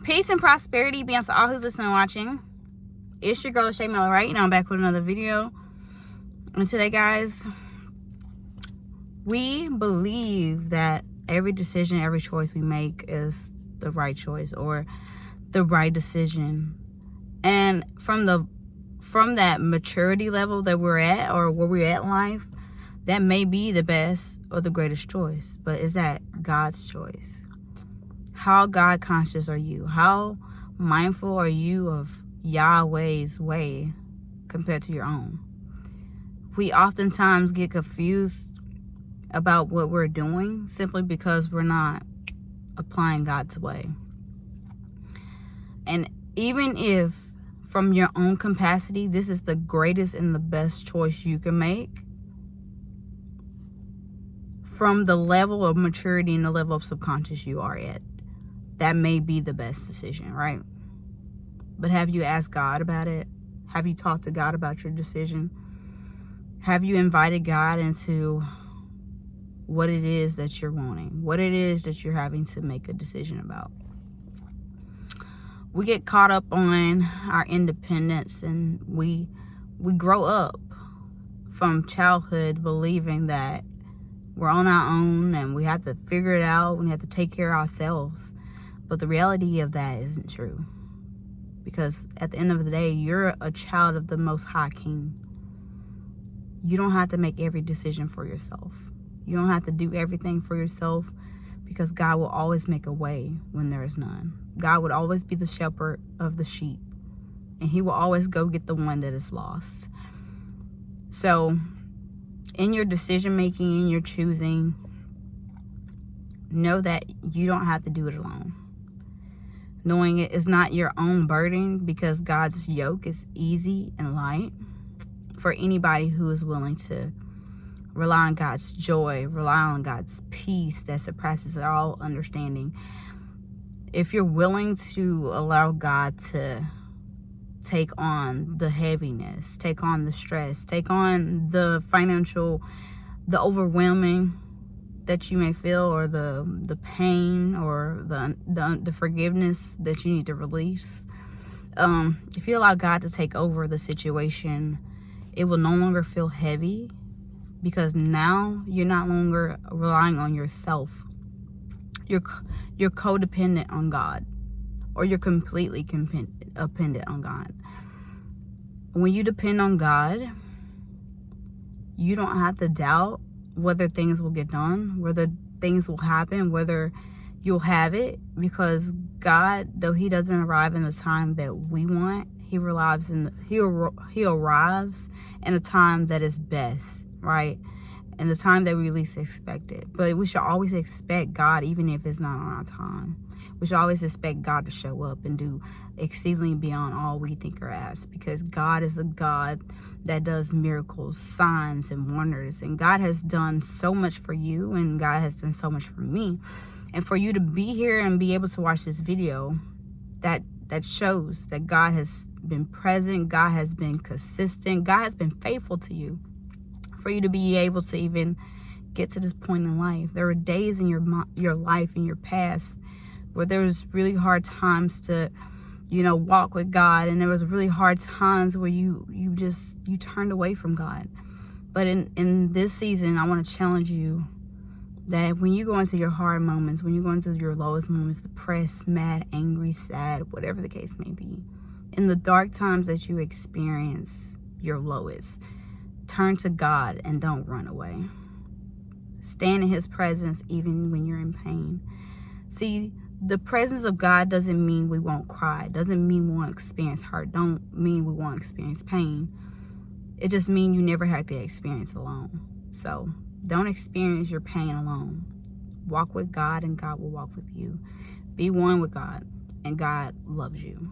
Peace and prosperity be unto all who's listening and watching. It's your girl, Shay Miller, right? Now I'm back with another video. And today, guys, we believe that every decision, every choice we make is the right choice or the right decision. And from that maturity level that we're at, or where we're at in life, that may be the best or the greatest choice. But is that God's choice? How God conscious are you? How mindful are you of Yahweh's way compared to your own? We oftentimes get confused about what we're doing simply because we're not applying God's way. And even if from your own capacity, this is the greatest and the best choice you can make, from the level of maturity and the level of subconscious you are at, that may be the best decision, right? But have you asked God about it? Have you talked to God about your decision? Have you invited God into what it is that you're wanting? What it is that you're having to make a decision about? We get caught up on our independence, and we grow up from childhood believing that we're on our own and we have to figure it out. We have to take care of ourselves. But the reality of that isn't true. Because at the end of the day, you're a child of the Most High King. You don't have to make every decision for yourself. You don't have to do everything for yourself, because God will always make a way when there is none. God would always be the shepherd of the sheep, and he will always go get the one that is lost. So in your decision making, in your choosing, know that you don't have to do it alone. Knowing it is not your own burden, because God's yoke is easy and light for anybody who is willing to rely on God's joy, rely on God's peace that surpasses all understanding. If you're willing to allow God to take on the heaviness, take on the stress, take on the financial, the overwhelming that you may feel, or the pain, or the forgiveness that you need to release. If you allow God to take over the situation, it will no longer feel heavy, because now you're not longer relying on yourself. You're codependent on God, or you're completely dependent on God. When you depend on God, you don't have to doubt whether things will get done, whether things will happen, whether you'll have it, because God, though he doesn't arrive in the time that we want, he arrives in a time that is best, right? And the time that we least expect it. But we should always expect God, even if it's not on our time. We should always expect God to show up and do exceedingly beyond all we think or ask, because God is a God that does miracles, signs, and wonders. And God has done so much for you, and God has done so much for me. And for you to be here and be able to watch this video, that shows that God has been present, God has been consistent, God has been faithful to you. For you to be able to even get to this point in life. There were days in your life, in your past, where there was really hard times to, walk with God, and there was really hard times where you turned away from God. But in this season, I want to challenge you that when you go into your hard moments, when you go into your lowest moments, depressed, mad, angry, sad, whatever the case may be, in the dark times that you experience your lowest, turn to God and don't run away. Stand in his presence even when you're in pain. See, the presence of God doesn't mean we won't cry. Doesn't mean we won't experience hurt. Don't mean we won't experience pain. It just means you never have to experience alone. So don't experience your pain alone. Walk with God, and God will walk with you. Be one with God, and God loves you.